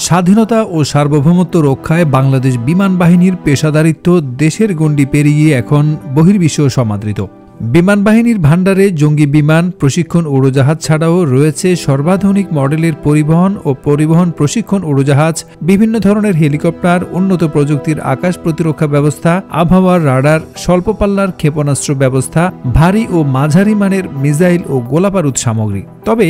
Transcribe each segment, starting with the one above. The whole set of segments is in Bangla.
স্বাধীনতা ও সার্বভৌমত্ব রক্ষায় বাংলাদেশ বিমান বাহিনীর পেশাদারিত্ব দেশের গণ্ডি পেরিয়ে এখন বহির্বিশ্ব সমাদৃত। বিমান বাহিনীর ভাণ্ডারে জঙ্গি বিমান, প্রশিক্ষণ উড়োজাহাজ ছাড়াও রয়েছে সর্বাধুনিক মডেলের পরিবহন প্রশিক্ষণ উড়োজাহাজ, বিভিন্ন ধরনের হেলিকপ্টার, উন্নত প্রযুক্তির আকাশ প্রতিরক্ষা ব্যবস্থা, আবহাওয়ার রাডার, স্বল্প পাল্লার ক্ষেপণাস্ত্র ব্যবস্থা, ভারী ও মাঝারি মানের মিসাইল ও গোলাবারুদ সামগ্রী। তবে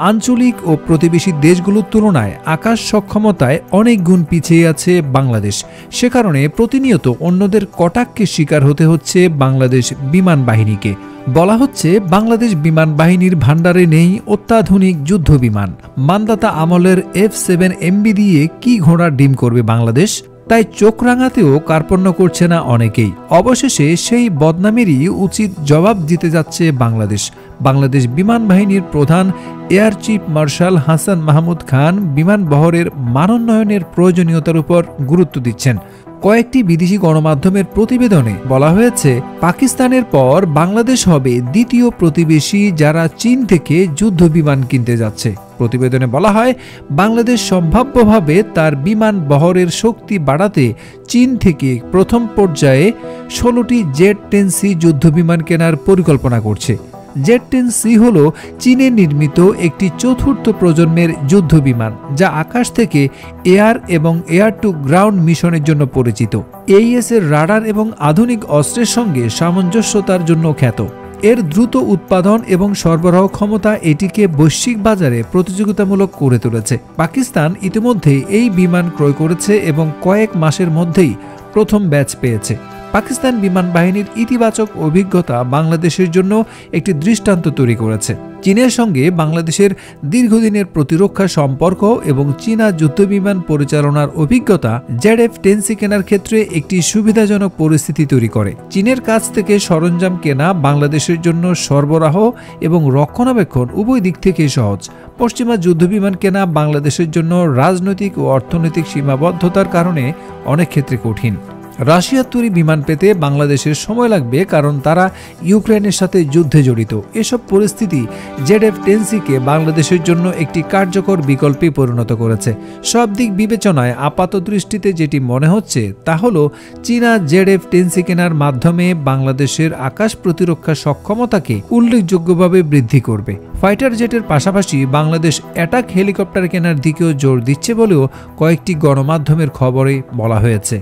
আঞ্চলিক ও প্রতিবেশী দেশগুলোর তুলনায় আকাশ সক্ষমতায় অনেক গুণ পিছিয়ে আছে বাংলাদেশ। সে কারণে প্রতিনিয়ত অন্যদের কটাক্ষের শিকার হতে হচ্ছে বাংলাদেশ বিমান বাহিনীকে। বলা হচ্ছে বাংলাদেশ বিমান বাহিনীর ভাণ্ডারে নেই অত্যাধুনিক যুদ্ধ বিমান। মান্দাতা আমলের F-7MB দিয়ে কি ঘোড়ার ডিম করবে বাংলাদেশ? তাই চোখ রাঙাতেও কার্পণ্য করছে না অনেকেই। অবশেষে সেই বদনামেরই উচিত জবাব দিতে যাচ্ছে বাংলাদেশ। বাংলাদেশ বিমান বাহিনীর প্রধান air chief marshal Hasan Mahmud Khan বিমান বহরের মানোন্নয়নের প্রয়োজনীয়তার উপর গুরুত্ব দিচ্ছেন। কয়েকটি বিদেশি গণমাধ্যমের প্রতিবেদনে বলা হয়েছে, পাকিস্তানের পর বাংলাদেশ হবে দ্বিতীয় প্রতিবেশী যারা চীন থেকে যুদ্ধ বিমান কিনতে যাচ্ছে। প্রতিবেদনে বলা হয়, বাংলাদেশ সম্ভাব্যভাবে তার বিমান বহরের শক্তি বাড়াতে চীন থেকে প্রথম পর্যায়ে 16টি Z-10C যুদ্ধ বিমান কেনার পরিকল্পনা করছে। Z-10C হল চীনে নির্মিত একটি চতুর্থ প্রজন্মের যুদ্ধ বিমান, যা আকাশ থেকে এয়ার এবং এয়ার টু গ্রাউন্ড মিশনের জন্য পরিচিত। AES এর রাডার এবং আধুনিক অস্ত্রের সঙ্গে সামঞ্জস্যতার জন্য খ্যাত। এর দ্রুত উৎপাদন এবং সরবরাহ ক্ষমতা এটিকে বৈশ্বিক বাজারে প্রতিযোগিতামূলক করে তুলেছে। পাকিস্তান ইতিমধ্যে এই বিমান ক্রয় করেছে এবং কয়েক মাসের মধ্যেই প্রথম ব্যাচ পেয়েছে। পাকিস্তান বিমান বাহিনীর ইতিবাচক অভিজ্ঞতা বাংলাদেশের জন্য একটি দৃষ্টান্ত তৈরি করেছে। চীনের সঙ্গে বাংলাদেশের দীর্ঘদিনের প্রতিরক্ষা সম্পর্ক এবং চীনা যুদ্ধবিমান পরিচালনার অভিজ্ঞতা ZF-10C কেনার ক্ষেত্রে একটি সুবিধাজনক পরিস্থিতি তৈরি করে। চীনের কাছ থেকে সরঞ্জাম কেনা বাংলাদেশের জন্য সরবরাহ এবং রক্ষণাবেক্ষণ উভয় দিক থেকেই সহজ। পশ্চিমা যুদ্ধবিমান কেনা বাংলাদেশের জন্য রাজনৈতিক ও অর্থনৈতিক সীমাবদ্ধতার কারণে অনেক ক্ষেত্রে কঠিন। রাশিয়ার তৈরি বিমান পেতে বাংলাদেশের সময় লাগবে, কারণ তারা ইউক্রেনের সাথে যুদ্ধে জড়িত। এসব পরিস্থিতি ZF-10C-কে বাংলাদেশের জন্য একটি কার্যকর বিকল্পে পরিণত করেছে। সব দিক বিবেচনায় আপাত দৃষ্টিতে যেটি মনে হচ্ছে তা হল, চীনা ZF-10C কেনার মাধ্যমে বাংলাদেশের আকাশ প্রতিরক্ষা সক্ষমতাকে উল্লেখযোগ্যভাবে বৃদ্ধি করবে। ফাইটার জেটের পাশাপাশি বাংলাদেশ অ্যাটাক হেলিকপ্টার কেনার দিকেও জোর দিচ্ছে বলেও কয়েকটি গণমাধ্যমের খবরে বলা হয়েছে।